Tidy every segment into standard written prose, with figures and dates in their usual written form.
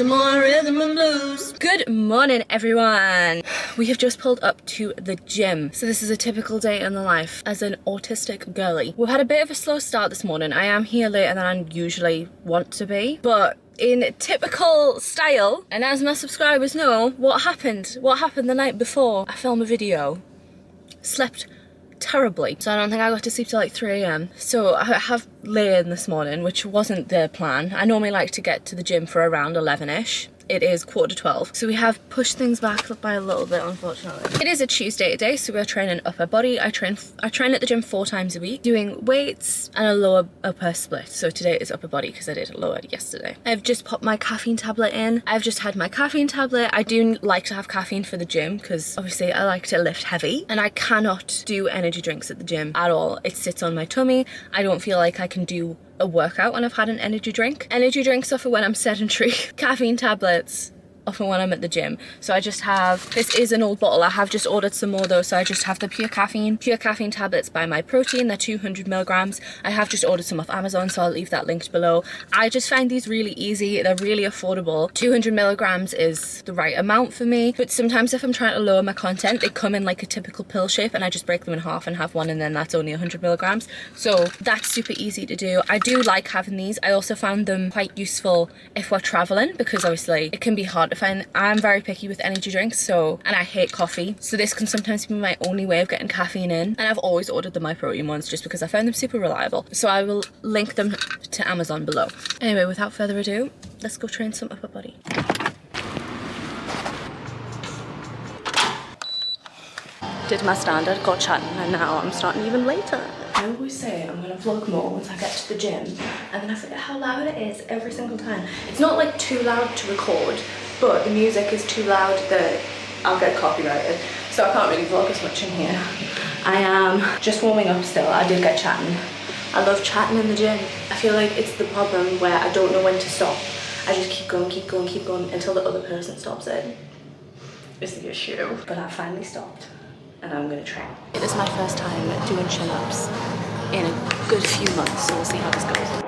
some more rhythm and blues. Good morning, everyone. We have just pulled up to the gym. So this is a typical day in the life as an autistic girly. We've had a bit of a slow start this morning. I am here later than I usually want to be, but in typical style, and as my subscribers know, what happened the night before I filmed a video? Slept terribly. So I don't think I got to sleep till like 3 AM. So I have lain this morning, which wasn't the plan. I normally like to get to the gym for around 11ish. It is 11:45. So we have pushed things back by a little bit, unfortunately. It is a Tuesday today, so we're training upper body. I train at the gym 4 times a week, doing weights and a lower upper split. So today is upper body because I did lower yesterday. I've just popped my caffeine tablet in. I've just had my caffeine tablet. I do like to have caffeine for the gym because obviously I like to lift heavy, and I cannot do energy drinks at the gym at all. It sits on my tummy. I don't feel like I can do a workout when I've had an energy drink. Energy drinks are for when I'm sedentary. Caffeine tablets are for when I'm at the gym. So I just have, this is an old bottle. I have just ordered some more though, so I just have the pure caffeine tablets by My Protein. They're 200 milligrams. I have just ordered some off Amazon, so I'll leave that linked below. I just find these really easy. They're really affordable. 200 milligrams is the right amount for me, but sometimes if I'm trying to lower my content, they come in like a typical pill shape and I just break them in half and have one, and then that's only 100 milligrams. So that's super easy to do. I do like having these. I also found them quite useful if we're traveling, because obviously it can be hard to find. I'm very picky with energy drinks, and I hate coffee, so this can sometimes be my only way of getting caffeine in, and I've always ordered the My Protein ones just because I found them super reliable. So I will link them to Amazon below. Anyway, without further ado, let's go train some upper body. Did my standard, got chatting, and now I'm starting even later. I always say I'm gonna vlog more once I get to the gym, and then I forget how loud it is every single time. It's not like too loud to record, but the music is too loud that I'll get copyrighted, so I can't really vlog as much in here. I am just warming up still. I did get chatting. I love chatting in the gym. I feel like it's the problem where I don't know when to stop. I just keep going until the other person stops it. It's the issue. But I finally stopped, and I'm gonna train. It is my first time doing chin-ups in a good few months, so we'll see how this goes.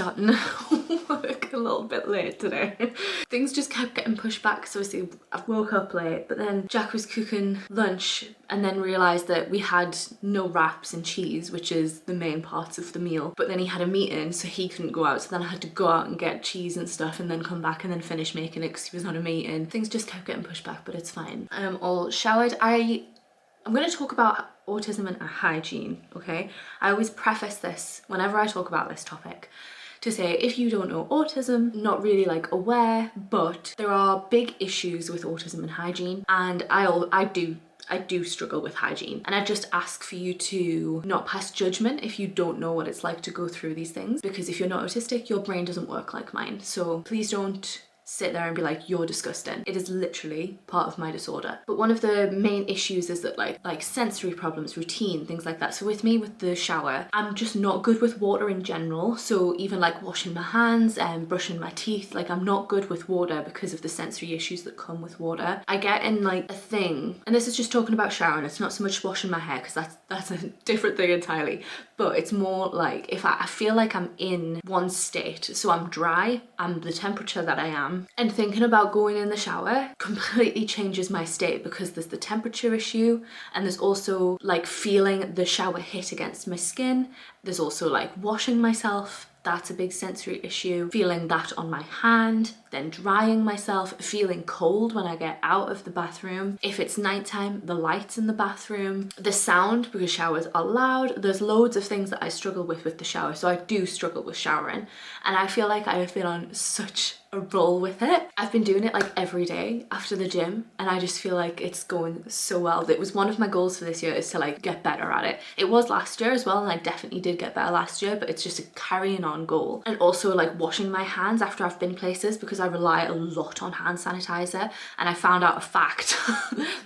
starting work a little bit late today. Things just kept getting pushed back, so obviously I woke up late, but then Jack was cooking lunch and then realised that we had no wraps and cheese, which is the main parts of the meal, but then he had a meeting so he couldn't go out, so then I had to go out and get cheese and stuff and then come back and then finish making it because he was on a meeting. Things just kept getting pushed back, but it's fine. I'm all showered. I'm going to talk about autism and hygiene, okay? I always preface this whenever I talk about this topic to say, if you don't know autism, not really like aware, but there are big issues with autism and hygiene, and I do struggle with hygiene, and I just ask for you to not pass judgment if you don't know what it's like to go through these things, because if you're not autistic, your brain doesn't work like mine, so please don't sit there and be like, you're disgusting. It is literally part of my disorder. But one of the main issues is that like sensory problems, routine, things like that. So with me, with the shower, I'm just not good with water in general. So even like washing my hands and brushing my teeth, like I'm not good with water because of the sensory issues that come with water. I get in like a thing, and this is just talking about showering, it's not so much washing my hair because that's a different thing entirely, but it's more like if I feel like I'm in one state, so I'm dry, I'm the temperature that I am, and thinking about going in the shower completely changes my state, because there's the temperature issue, and there's also like feeling the shower hit against my skin. There's also like washing myself. That's a big sensory issue. Feeling that on my hand, then drying myself, feeling cold when I get out of the bathroom. If it's nighttime, the lights in the bathroom, the sound, because showers are loud. There's loads of things that I struggle with the shower. So I do struggle with showering, and I feel like I have been on such a roll with it. I've been doing it like every day after the gym, and I just feel like it's going so well. It was one of my goals for this year, is to like get better at it. It was last year as well, and I definitely did get better last year, but it's just a carrying on goal. And also like washing my hands after I've been places, because I rely a lot on hand sanitizer, and I found out a fact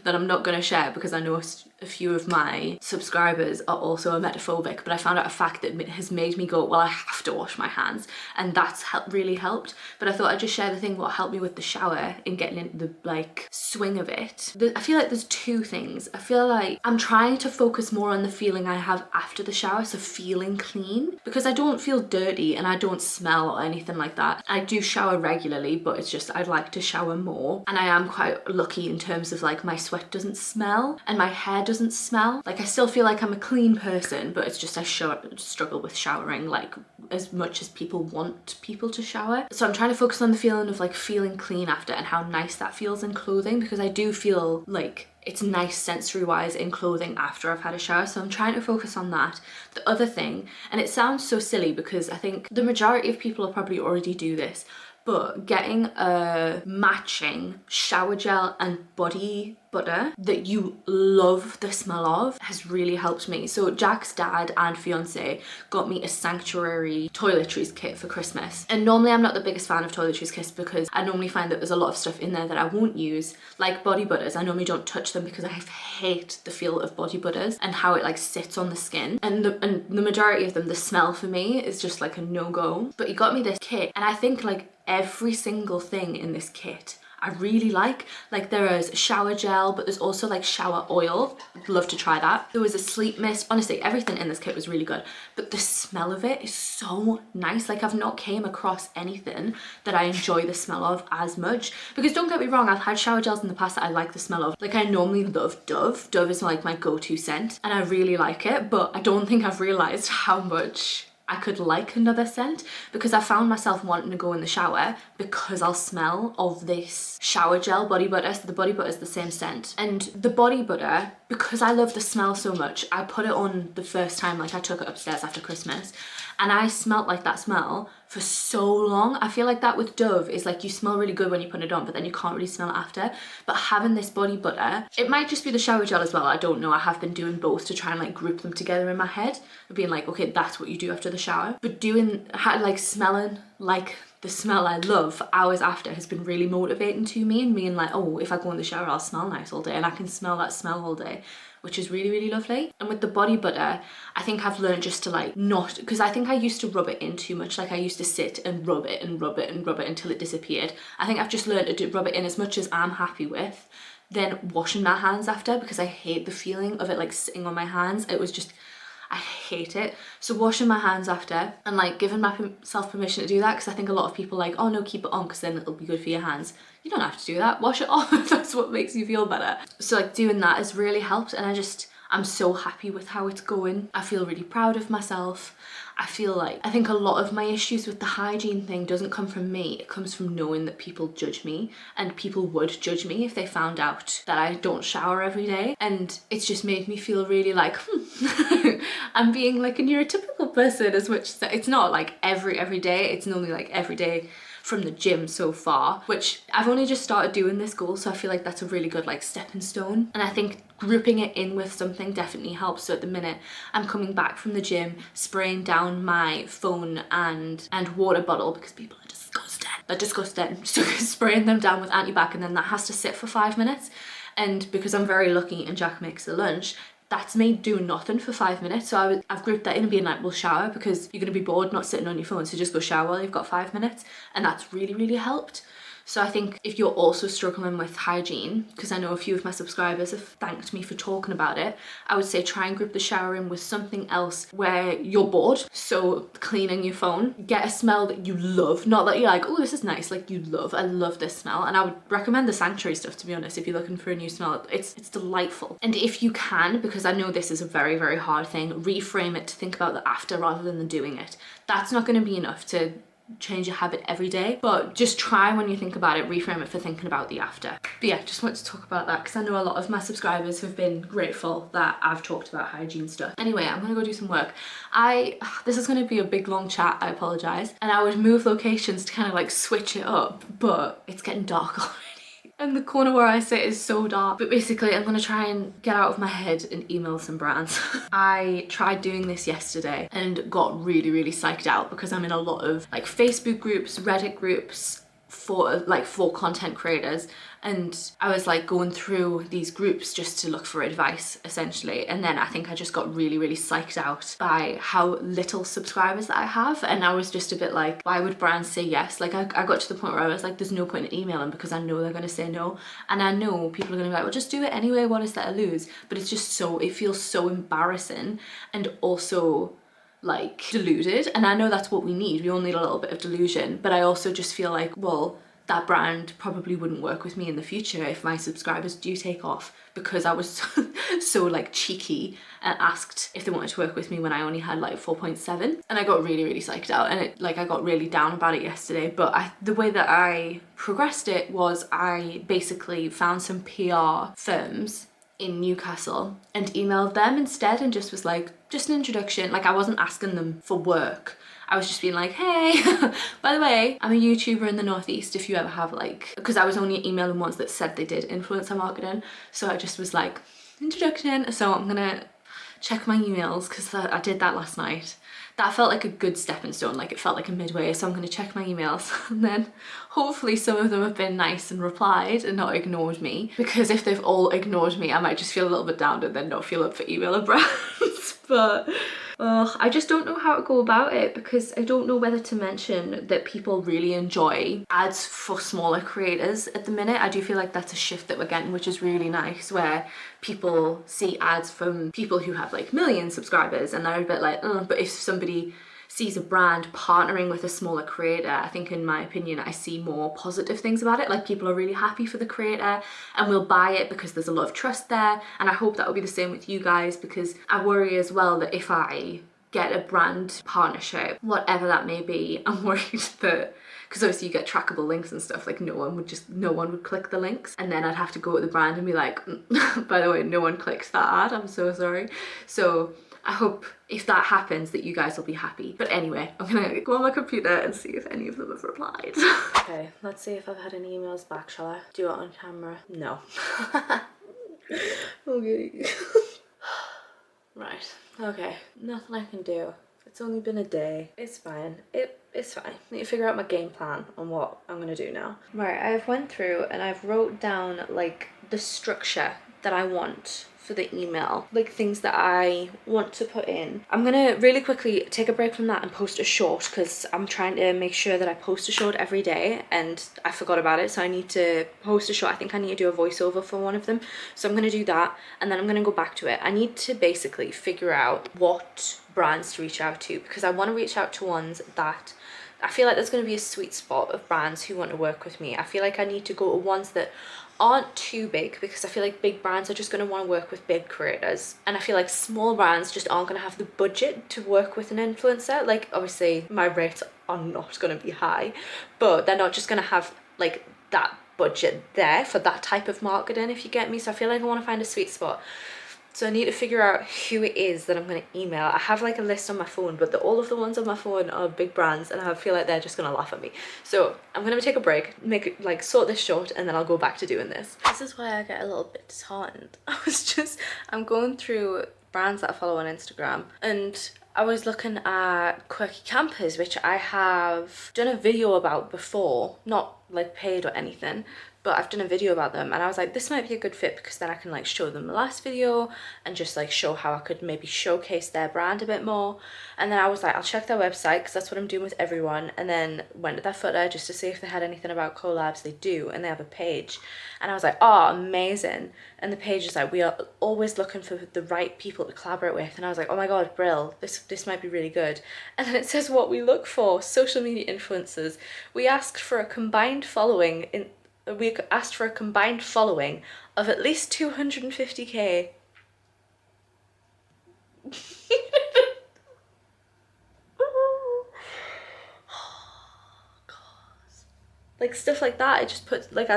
that I'm not going to share because I know a few of my subscribers are also emetophobic, but I found out a fact that has made me go, well, I have to wash my hands, and that's really helped. But I thought I'd just share the thing what helped me with the shower in getting into the like swing of it. I feel like there's two things. I feel like I'm trying to focus more on the feeling I have after the shower, so feeling clean, because I don't feel dirty and I don't smell or anything like that. I do shower regularly, but it's just I'd like to shower more, and I am quite lucky in terms of like my sweat doesn't smell and my hair doesn't smell. Like I still feel like I'm a clean person, but it's just I struggle with showering like as much as people want people to shower. So I'm trying to focus on the feeling of like feeling clean after, and how nice that feels in clothing, because I do feel like it's nice sensory wise in clothing after I've had a shower. So I'm trying to focus on that. The other thing, and it sounds so silly because I think the majority of people will probably already do this, but getting a matching shower gel and body butter that you love the smell of has really helped me. So Jack's dad and fiance got me a Sanctuary toiletries kit for Christmas, and normally I'm not the biggest fan of toiletries kits because I normally find that there's a lot of stuff in there that I won't use, like body butters. I normally don't touch them because I hate the feel of body butters and how it like sits on the skin, and the majority of them, the smell for me is just like a no-go. But he got me this kit, and I think like every single thing in this kit I really like there is shower gel, but there's also like shower oil. I'd love to try that. There was a sleep mist. Honestly, everything in this kit was really good, but the smell of it is so nice. Like I've not came across anything that I enjoy the smell of as much, because don't get me wrong, I've had shower gels in the past that I like the smell of. Like I normally love Dove. Dove is like my go-to scent and I really like it, but I don't think I've realized how much I could like another scent, because I found myself wanting to go in the shower because I'll smell of this shower gel body butter. So the body butter is the same scent, and the body butter, because I love the smell so much, I put it on the first time, like I took it upstairs after Christmas, and I smelt like that smell for so long. I feel like that with Dove is like you smell really good when you put it on, but then you can't really smell it after. But having this body butter, it might just be the shower gel as well, I don't know. I have been doing both to try and like group them together in my head, being like, okay, that's what you do after the shower. But like smelling like the smell I love for hours after has been really motivating to me, and being like, oh, if I go in the shower I'll smell nice all day, and I can smell that smell all day, which is really, really lovely. And with the body butter, I think I've learned just to like not, because I think I used to rub it in too much. Like I used to sit and rub it and rub it and rub it until it disappeared. I think I've just learned to rub it in as much as I'm happy with, then washing my hands after, because I hate the feeling of it like sitting on my hands. It was just, I hate it. So washing my hands after and like giving myself permission to do that, because I think a lot of people like, oh no, keep it on because then it'll be good for your hands. You don't have to do that. Wash it off if that's what makes you feel better. So like doing that has really helped, and I'm so happy with how it's going. I feel really proud of myself. I think a lot of my issues with the hygiene thing doesn't come from me. It comes from knowing that people judge me, and people would judge me if they found out that I don't shower every day. And it's just made me feel really like, I'm being like a neurotypical person as much as it's not like every day. It's normally like every day from the gym so far, which I've only just started doing this goal, so I feel like that's a really good like stepping stone. And I think grouping it in with something definitely helps. So at the minute I'm coming back from the gym, spraying down my phone and water bottle, because people are disgusting. They're disgusting. So spraying them down with antibac, and then that has to sit for 5 minutes. And because I'm very lucky and Jack makes the lunch, that's me doing nothing for 5 minutes. So I've grouped that in and being like, we'll shower, because you're gonna be bored not sitting on your phone, so just go shower while you've got 5 minutes. And that's really, really helped. So I think if you're also struggling with hygiene, because I know a few of my subscribers have thanked me for talking about it, I would say try and group the shower in with something else where you're bored. So cleaning your phone, get a smell that you love, not that you're like, oh, this is nice, like you love, I love this smell. And I would recommend the Sanctuary stuff, to be honest, if you're looking for a new smell. It's delightful. And if you can, because I know this is a very, very hard thing, reframe it to think about the after rather than the doing it. That's not going to be enough to change your habit every day, but just try, when you think about it, reframe it for thinking about the after. But yeah, just wanted to talk about that because I know a lot of my subscribers have been grateful that I've talked about hygiene stuff. Anyway, I'm gonna go do some work. This is gonna be a big long chat, I apologize, and I would move locations to kind of like switch it up, but it's getting dark already. And the corner where I sit is so dark. But basically, I'm gonna try and get out of my head and email some brands. I tried doing this yesterday and got really, really psyched out because I'm in a lot of like Facebook groups, Reddit groups for content creators. And I was like going through these groups just to look for advice, essentially. And then I think I just got really, really psyched out by how little subscribers that I have. And I was just a bit like, why would brands say yes? Like I got to the point where I was like, there's no point in emailing because I know they're going to say no. And I know people are going to be like, well, just do it anyway. What is there to lose? But it's just it feels so embarrassing and also like deluded. And I know that's what we need. We all need a little bit of delusion. But I also just feel like, well, that brand probably wouldn't work with me in the future if my subscribers do take off, because I was so like cheeky and asked if they wanted to work with me when I only had like 4.7, and I got really, really psyched out, and I got really down about it yesterday. But the way that I progressed it was I basically found some PR firms in Newcastle and emailed them instead, and just was like, just an introduction. Like I wasn't asking them for work. I was just being like, hey, by the way, I'm a YouTuber in the Northeast if you ever have like, because I was only emailing ones that said they did influencer marketing. So I just was like, introduction. So I'm gonna check my emails because I did that last night. That felt like a good stepping stone, like it felt like a midway. So I'm gonna check my emails and then hopefully some of them have been nice and replied and not ignored me, because if they've all ignored me, I might just feel a little bit down and then not feel up for emailing brands. But I just don't know how to go about it, because I don't know whether to mention that people really enjoy ads for smaller creators at the minute. I do feel like that's a shift that we're getting, which is really nice, where people see ads from people who have like million subscribers and they're a bit like, but if somebody sees a brand partnering with a smaller creator, I think, in my opinion, I see more positive things about it. Like people are really happy for the creator and will buy it because there's a lot of trust there. And I hope that will be the same with you guys, because I worry as well that if I get a brand partnership, whatever that may be, I'm worried that, because obviously you get trackable links and stuff, like no one would click the links, and then I'd have to go to the brand and be like, by the way, no one clicked that ad, I'm so sorry. So I hope if that happens that you guys will be happy. But anyway, I'm gonna go on my computer and see if any of them have replied. Okay, let's see if I've had any emails back, shall I? Do it on camera? No. Okay. Right, okay, nothing I can do. It's only been a day. It's fine. It's fine. I need to figure out my game plan on what I'm gonna do now. Right, I've went through and I've wrote down like the structure that I want for the email, like things that I want to put in. I'm gonna really quickly take a break from that and post a short, because I'm trying to make sure that I post a short every day and I forgot about it, so I need to post a short. I think I need to do a voiceover for one of them, so I'm gonna do that and then I'm gonna go back to it. I need to basically figure out what brands to reach out to, because I want to reach out to ones that I feel like there's going to be a sweet spot of brands who want to work with me. I feel like I need to go to ones that aren't too big, because I feel like big brands are just going to want to work with big creators, and I feel like small brands just aren't going to have the budget to work with an influencer. Like, obviously my rates are not going to be high, but they're not just going to have like that budget there for that type of marketing, if you get me. So I feel like I want to find a sweet spot. So I need to figure out who it is that I'm going to email. I have like a list on my phone, but all of the ones on my phone are big brands and I feel like they're just going to laugh at me. So I'm going to take a break, sort this short, and then I'll go back to doing this. This is why I get a little bit disheartened. I'm going through brands that I follow on Instagram, and I was looking at quirky campers, which I have done a video about before, not like paid or anything, but I've done a video about them, and I was like, this might be a good fit, because then I can like show them the last video and just like show how I could maybe showcase their brand a bit more. And then I was like, I'll check their website, because that's what I'm doing with everyone, and then went to their footer just to see if they had anything about collabs. They do, and they have a page, and I was like, oh, amazing. And the page is like, we are always looking for the right people to collaborate with. And I was like, oh my god, brill, this might be really good. And then it says what we look for: social media influencers. We asked for a combined following of at least 250k. Like stuff like that, I just put like,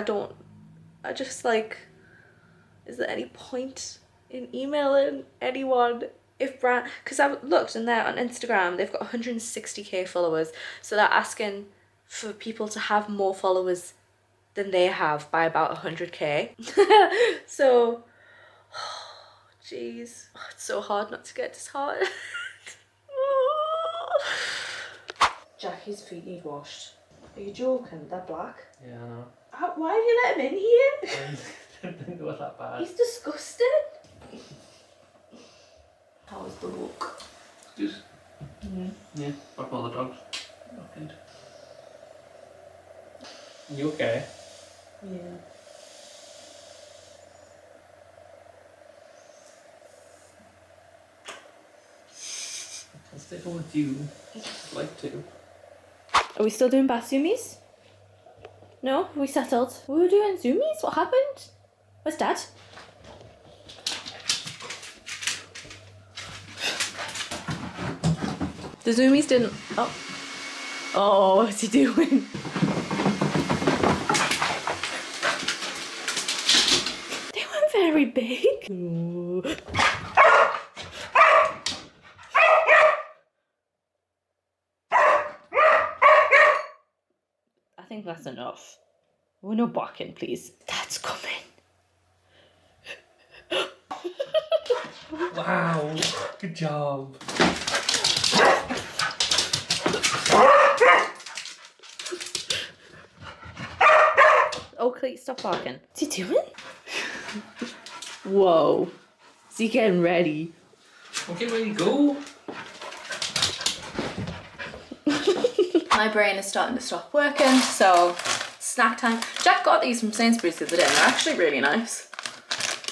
is there any point in emailing anyone if brand, because I've looked and they're on Instagram, they've got 160k followers, so they're asking for people to have more followers than they have by about 100k. So jeez, it's so hard not to get disheartened. Jackie's feet need washed. Are you joking? They're black. Yeah, I know. Why have you let him in here? I didn't think it was that bad. He's disgusting. How was the walk? Good. Yeah, fuck all the dogs. Not good. You okay? Yeah. I'll stay home with you. I'd like to. Are we still doing bath zoomies? No? Are we settled? We were doing zoomies? What happened? Where's Dad? The zoomies didn't... Oh. Oh, what's he doing? They weren't very big. Ooh. I think that's enough. We're no barking, please. That's coming. Wow, good job. Oakley, stop barking. What's he doing? Whoa. Is he getting ready? Okay, ready to go. My brain is starting to stop working, so snack time. Jack got these from Sainsbury's the other day and they're actually really nice.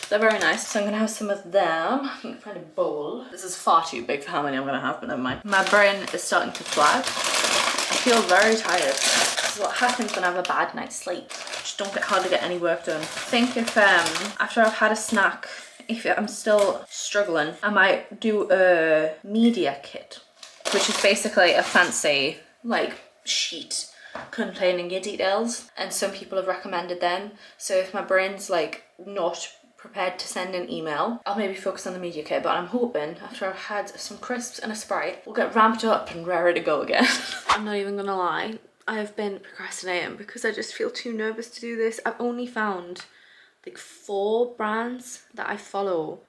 They're very nice, so I'm gonna have some of them. I can find a bowl. This is far too big for how many I'm gonna have, but never mind. My brain is starting to flag. I feel very tired. This is what happens when I have a bad night's sleep. Just don't hardly get any work done. I think if after I've had a snack, if I'm still struggling, I might do a media kit, which is basically a fancy like sheet containing your details, and some people have recommended them. So if my brain's like not prepared to send an email, I'll maybe focus on the media kit, but I'm hoping after I've had some crisps and a Sprite, we'll get ramped up and raring to go again. I'm not even gonna lie, I've been procrastinating because I just feel too nervous to do this. I've only found like 4 brands that I follow.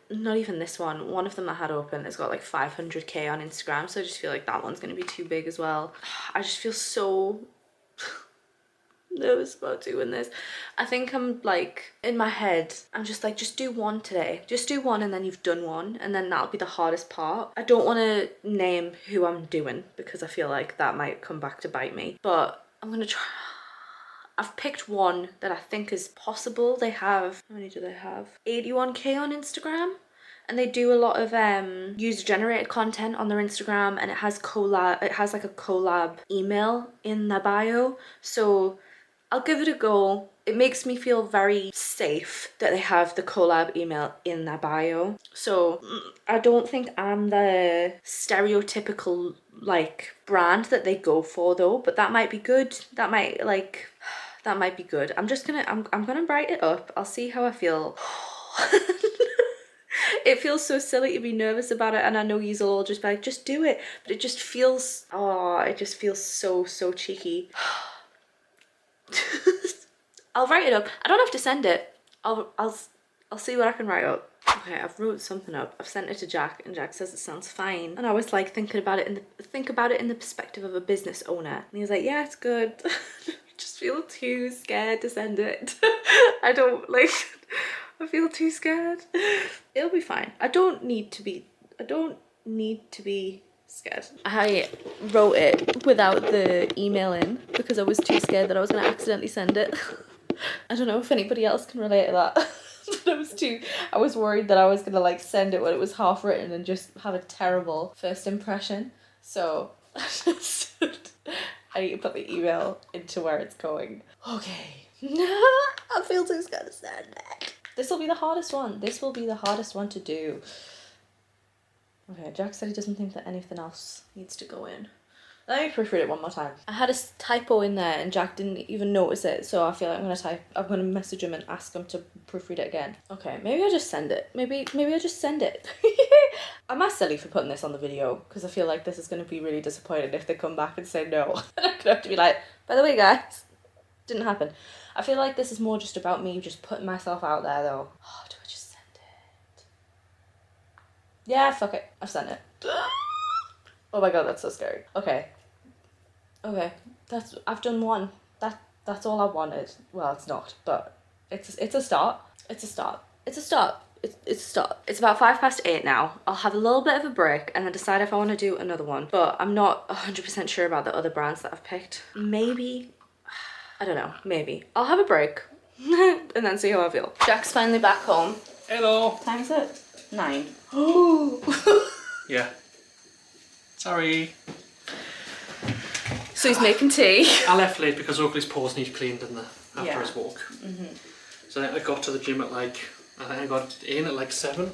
Not even this one. One of them I had open has got like 500k on Instagram, so I just feel like that one's gonna be too big as well. I just feel so nervous about doing this. I think I'm like, in my head, I'm just like, just do one today. Just do one and then you've done one, and then that'll be the hardest part. I don't want to name who I'm doing because I feel like that might come back to bite me. But I'm going to try. I've picked one that I think is possible. They have, how many do they have? 81k on Instagram. And they do a lot of user-generated content on their Instagram, and it has like a collab email in their bio. So I'll give it a go. It makes me feel very safe that they have the collab email in their bio. So I don't think I'm the stereotypical like brand that they go for though, but that might be good. That might be good. I'm gonna write it up. I'll see how I feel. It feels so silly to be nervous about it, and I know you'll all just be like, just do it, but it just feels, it just feels so cheeky. I'll write it up. I don't have to send it. I'll see what I can write up. Okay, I've wrote something up. I've sent it to Jack, and Jack says it sounds fine. And I was like think about it in the perspective of a business owner. And he was like, yeah, it's good. Just feel too scared to send it. I feel too scared. It'll be fine. I don't need to be scared. I wrote it without the email in because I was too scared that I was going to accidentally send it. I don't know if anybody else can relate to that. But I was worried that I was going to like send it when it was half written and just have a terrible first impression. So I need to put the email into where it's going. Okay. I feel too scared to send it. This will be the hardest one. This will be the hardest one to do. Okay, Jack said he doesn't think that anything else needs to go in. Let me proofread it one more time. I had a typo in there and Jack didn't even notice it, so I feel like I'm gonna message him and ask him to proofread it again. Okay, maybe I'll just send it. Maybe I'll just send it. I'm not silly for putting this on the video because I feel like this is gonna be really disappointing if they come back and say no. I'm gonna have to be like, by the way guys, didn't happen. I feel like this is more just about me just putting myself out there though. Oh, do I just send it? Yeah, fuck it. I've sent it. Oh my god, that's so scary. Okay. I've done one. That's all I wanted. Well, it's not, but it's a start. It's a start. It's a start. It's a start. It's about 8:05 now. I'll have a little bit of a break and then decide if I want to do another one. But I'm not 100% sure about the other brands that I've picked. Maybe. I don't know, maybe. I'll have a break and then see how I feel. Jack's finally back home. Hello. Time is it? 9. Oh. Yeah. Sorry. So he's making tea. I left late because Oakley's paws need cleaned, didn't they? After his walk. Mm-hmm. So I got to the gym at I think I got in at 7.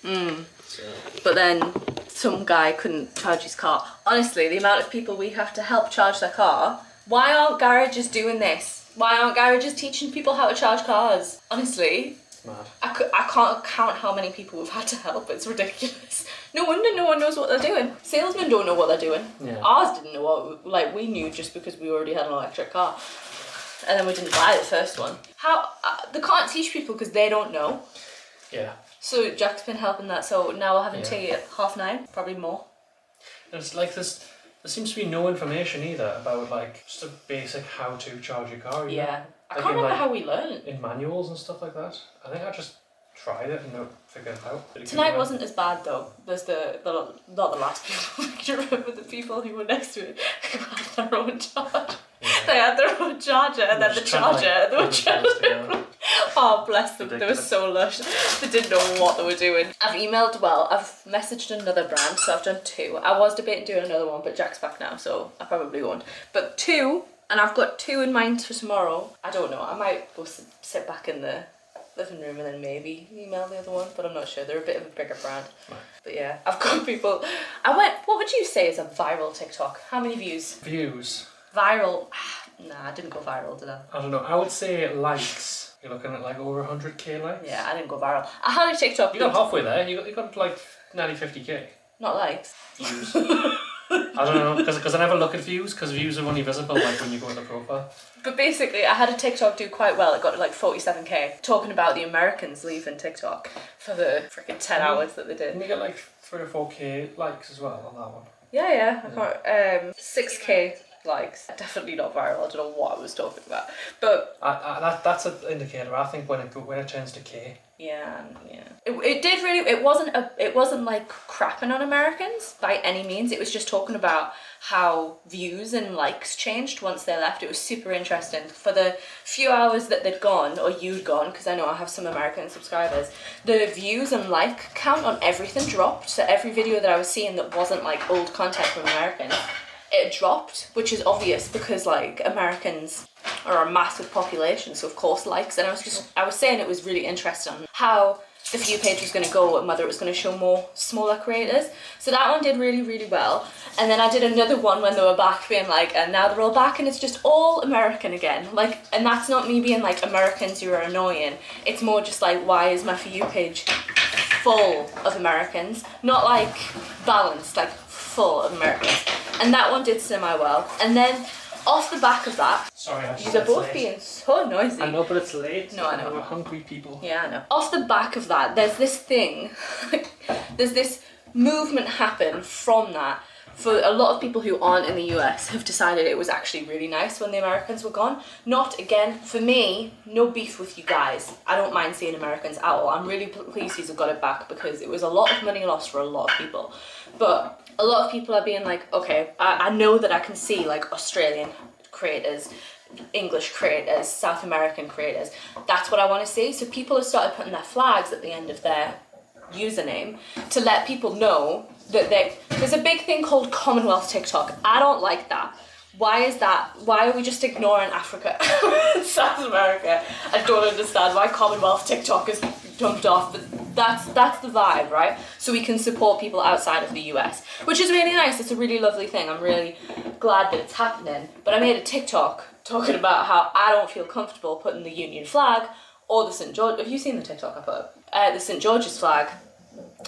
So. But then some guy couldn't charge his car. Honestly, the amount of people we have to help charge their car. Why aren't garages doing this? Why aren't garages teaching people how to charge cars? Honestly, it's mad. I can't count how many people we've had to help. It's ridiculous. No wonder no one knows what they're doing. Salesmen don't know what they're doing. Yeah. Ours didn't know what, we knew just because we already had an electric car. And then we didn't buy the first one. They can't teach people because they don't know. Yeah. So Jack's been helping that, so now we're having tea at 9:30, probably more. And it's like this. There seems to be no information either about just a basic how to charge your car. You know? I can't remember how we learned. In manuals and stuff like that. I think I just tried it and figured it out. Tonight wasn't as bad though. There's not the last people. I can remember the people who were next to it who had their own charge. Yeah. They had their own charger and then the charger. They were trying Oh, bless them. Ridiculous. They were so lush. They didn't know what they were doing. I've messaged another brand, so I've done 2. I was debating doing another one, but Jack's back now, so I probably won't. But 2, and I've got 2 in mind for tomorrow. I don't know. I might go sit back in the living room and then maybe email the other one, but I'm not sure. They're a bit of a bigger brand. Right. But yeah, I've got people. What would you say is a viral TikTok? How many views? Views? Viral. Nah, I didn't go viral, did I? I don't know. I would say likes. You're looking at over 100k likes. Yeah, I didn't go viral. I had a TikTok. You got halfway there. You got nearly 50k. Not likes. Views. I don't know, because I never look at views, because views are only visible when you go to the profile. But basically, I had a TikTok do quite well. It got 47k, talking about the Americans leaving TikTok for the freaking 10 hours that they did. Didn't you get 3 or 4k likes as well on that one? Yeah. I got 6k likes. Definitely not viral. I don't know what I was talking about. But that's an indicator. I think when it turns to K. yeah. It did really. It wasn't like crapping on Americans by any means. It was just talking about how views and likes changed once they left. It was super interesting. For the few hours that they'd gone, or you'd gone, because I know I have some American subscribers, the views and like count on everything dropped. So every video that I was seeing that wasn't like old content from Americans, it dropped, which is obvious because like Americans are a massive population, so of course likes. And I was saying it was really interesting how the For You page was going to go and whether it was going to show more smaller creators. So that one did really, really well. And then I did another one when they were back being like, and now they're all back and it's just all American again. Like, and that's not me being like, Americans, you are annoying. It's more just like, why is my For You page full of Americans? Not like balanced, like full of Americans. And that one did semi-well. And then off the back of that, sorry, you're both being so noisy. I know, but it's late. No, I know. We're hungry people. Yeah, I know. Off the back of that, there's this thing, there's this movement happen from that. For a lot of people who aren't in the US have decided it was actually really nice when the Americans were gone. Not, again, for me, no beef with you guys. I don't mind seeing Americans at all. I'm really pleased he's got it back because it was a lot of money lost for a lot of people. But a lot of people are being like, okay, I know that I can see like Australian creators, English creators, South American creators. That's what I want to see. So people have started putting their flags at the end of their username to let people know that there's a big thing called Commonwealth TikTok. I don't like that. Why is that? Why are we just ignoring Africa and South America? I don't understand why Commonwealth TikTok is jumped off, but that's the vibe, right? So we can support people outside of the US, which is really nice. It's a really lovely thing. I'm really glad that it's happening. But I made a TikTok talking about how I don't feel comfortable putting the Union flag or the St. George. Have you seen the TikTok I put up? The St. George's flag,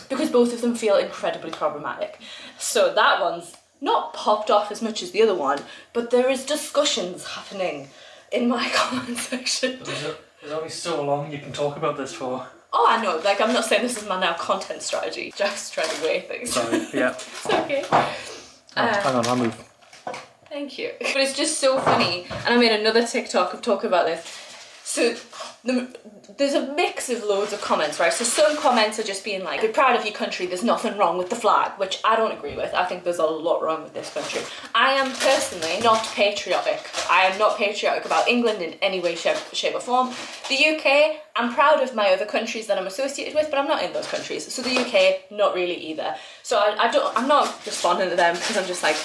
because both of them feel incredibly problematic. So that one's not popped off as much as the other one, but there is discussions happening in my comment section. There's only so long you can talk about this for. Oh, I know, like I'm not saying this is my now content strategy, just trying to weigh things. Sorry, yeah. It's okay. Hang on, I'll move. Thank you. But it's just so funny, and I made another TikTok of talking about this. So there's a mix of loads of comments, right? So some comments are just being like, be proud of your country, there's nothing wrong with the flag, which I don't agree with. I think there's a lot wrong with this country. I am personally not patriotic. I am not patriotic about England in any way, shape or form. The UK, I'm proud of my other countries that I'm associated with, but I'm not in those countries. So the UK, not really either. So I'm not responding to them because I'm just like,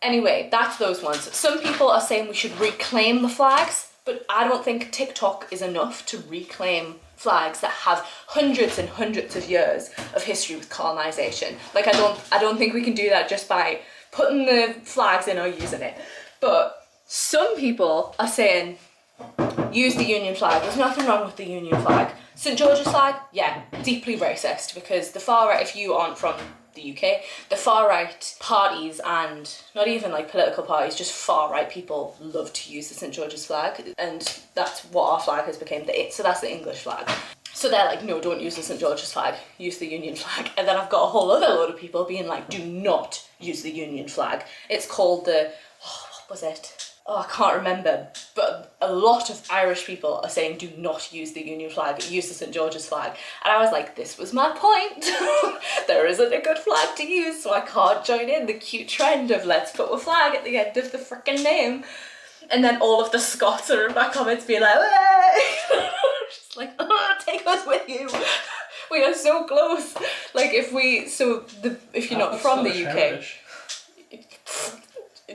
Anyway, that's those ones. Some people are saying we should reclaim the flags, but I don't think TikTok is enough to reclaim flags that have hundreds and hundreds of years of history with colonization. Like I don't think we can do that just by putting the flags in or using it. But some people are saying use the Union flag. There's nothing wrong with the Union flag. St. George's flag, yeah, deeply racist because the far right, if you aren't from the UK, the far right parties and not even like political parties, just far right people love to use the St. George's flag, and that's what our flag has become. So that's the English flag. So they're like, no, don't use the St. George's flag, use the Union flag. And then I've got a whole other load of people being like, do not use the Union flag. It's called what was it? I can't remember, but a lot of Irish people are saying do not use the Union flag, use the St. George's flag. And I was like, this was my point. There isn't a good flag to use, so I can't join in the cute trend of let's put a flag at the end of the frickin' name. And then all of the Scots are in my comments being like, hey! Just like, take us with you. We are so close. Like if you're not from the UK,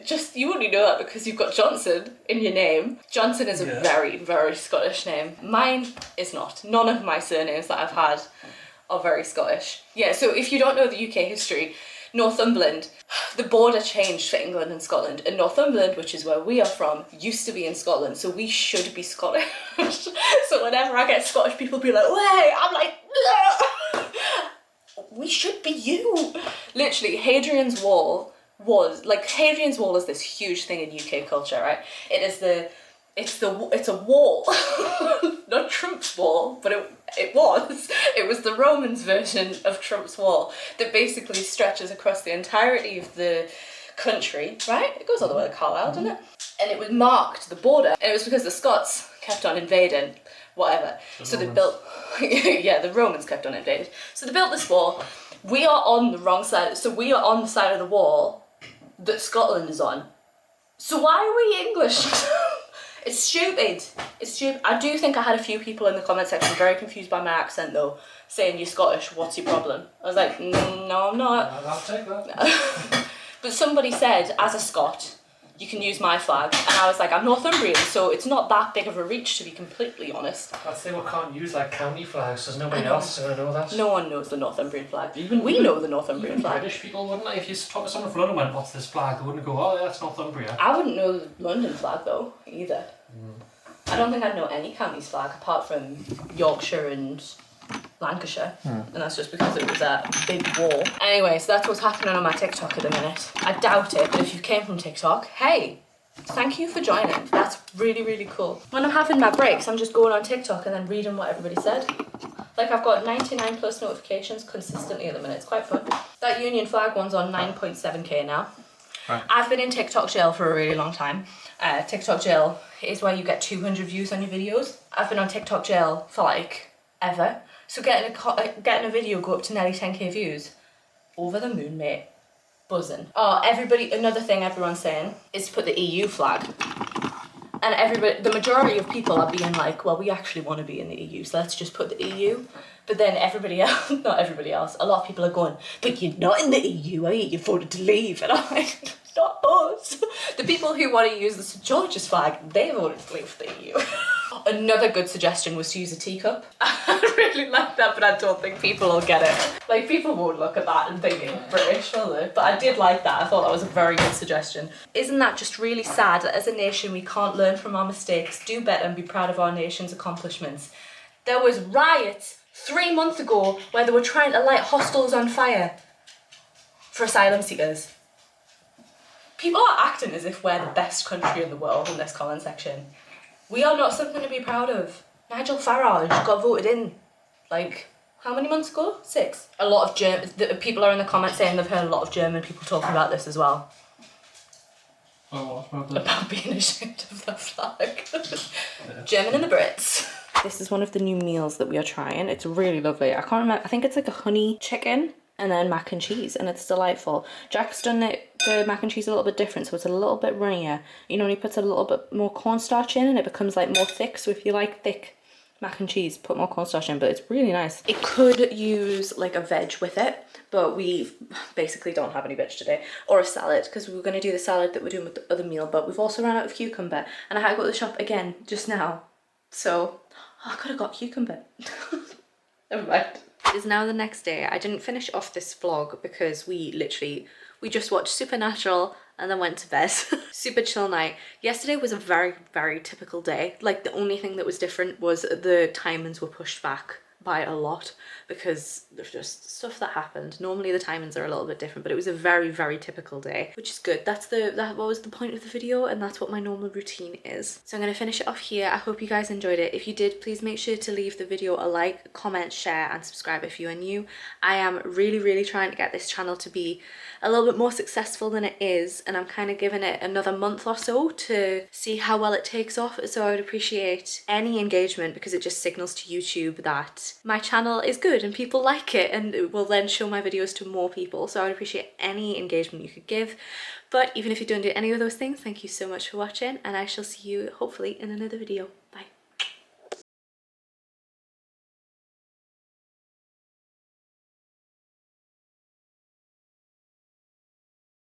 just you only know that because you've got Johnson in your name. Johnson is a very, very Scottish name. Mine is not. None of my surnames that I've had are very Scottish. Yeah, so if you don't know the UK history, Northumberland, the border changed for England and Scotland, and Northumberland, which is where we are from, used to be in Scotland, so we should be Scottish. So whenever I get Scottish people be like, wait, I'm like, no! We should be you. Literally, Hadrian's Wall is this huge thing in UK culture, right? It's a wall, not Trump's wall, but it was the Romans' version of Trump's wall that basically stretches across the entirety of the country, right? It goes all the way to Carlisle, doesn't it? And it was marked the border, and it was because the Scots kept on invading, whatever. So they built, yeah, the Romans kept on invading. So they built this wall. We are on the wrong side, so we are on the side of the wall that Scotland is on. So why are we English? It's stupid. It's stupid. I do think I had a few people in the comment section very confused by my accent though, saying you're Scottish, what's your problem? I was like, no, I'm not. I'll take that. But somebody said, as a Scot, you can use my flag. And I was like, I'm Northumbrian, so it's not that big of a reach, to be completely honest. I'd say we can't use like county flags because nobody else is going to know that. No one knows the Northumbrian flag. We know the Northumbrian flag. British people wouldn't. If you talk to someone from London and went, what's this flag? They wouldn't go, oh, yeah, that's Northumbria. I wouldn't know the London flag though, either. I don't think I'd know any county's flag apart from Yorkshire and Lancashire, and that's just because it was a big war. Anyway, so that's what's happening on my TikTok at the minute. I doubt it, but if you came from TikTok, hey, thank you for joining. That's really, really cool. When I'm having my breaks, I'm just going on TikTok and then reading what everybody said. Like, I've got 99 plus notifications consistently at the minute. It's quite fun. That Union flag one's on 9.7k now. Right. I've been in TikTok jail for a really long time. TikTok jail is where you get 200 views on your videos. I've been on TikTok jail for like ever. So getting a video go up to nearly 10k views, over the moon, mate. Buzzing. Oh, another thing everyone's saying is to put the EU flag. And the majority of people are being like, well, we actually want to be in the EU, so let's just put the EU. But then everybody else, not everybody else, a lot of people are going, but you're not in the EU, are you? You voted to leave. And I'm like, not us. The people who want to use the St George's flag, they voted to leave the EU. Another good suggestion was to use a teacup. I really like that, but I don't think people will get it. Like, people won't look at that and think it's British, will they? But I did like that. I thought that was a very good suggestion. Isn't that just really sad that as a nation we can't learn from our mistakes, do better and be proud of our nation's accomplishments? There was riots 3 months ago where they were trying to light hostels on fire for asylum seekers. People are acting as if we're the best country in the world in this comment section. We are not something to be proud of. Nigel Farage got voted in, like, how many months ago? 6. A lot of people are in the comments saying they've heard a lot of German people talking about this as well. Oh, what about that? About being ashamed of their flag. German and the Brits. This is one of the new meals that we are trying. It's really lovely. I can't remember. I think it's like a honey chicken and then mac and cheese, and it's delightful. Jack's done the mac and cheese a little bit different, so it's a little bit runnier. You know, when he puts a little bit more cornstarch in and it becomes like more thick, so if you like thick mac and cheese, put more cornstarch in, but it's really nice. It could use like a veg with it, but we basically don't have any veg today, or a salad, because we were going to do the salad that we're doing with the other meal, but we've also run out of cucumber, and I had to go to the shop again just now, so I could have got cucumber. Never mind. It is now the next day. I didn't finish off this vlog because we just watched Supernatural and then went to bed. Super chill night. Yesterday was a very, very typical day. Like, the only thing that was different was the timings were pushed back by a lot because there's just stuff that happened. Normally the timings are a little bit different, but it was a very, very typical day, which is good. That was the point of the video, and that's what my normal routine is. So I'm going to finish it off here. I hope you guys enjoyed it. If you did, please make sure to leave the video a like, comment, share, and subscribe if you are new. I am really, really trying to get this channel to be a little bit more successful than it is, and I'm kind of giving it another month or so to see how well it takes off. So I would appreciate any engagement, because it just signals to YouTube that my channel is good and people like it, and it will then show my videos to more people. So I would appreciate any engagement you could give. But even if you don't do any of those things, thank you so much for watching, and I shall see you hopefully in another video. Bye.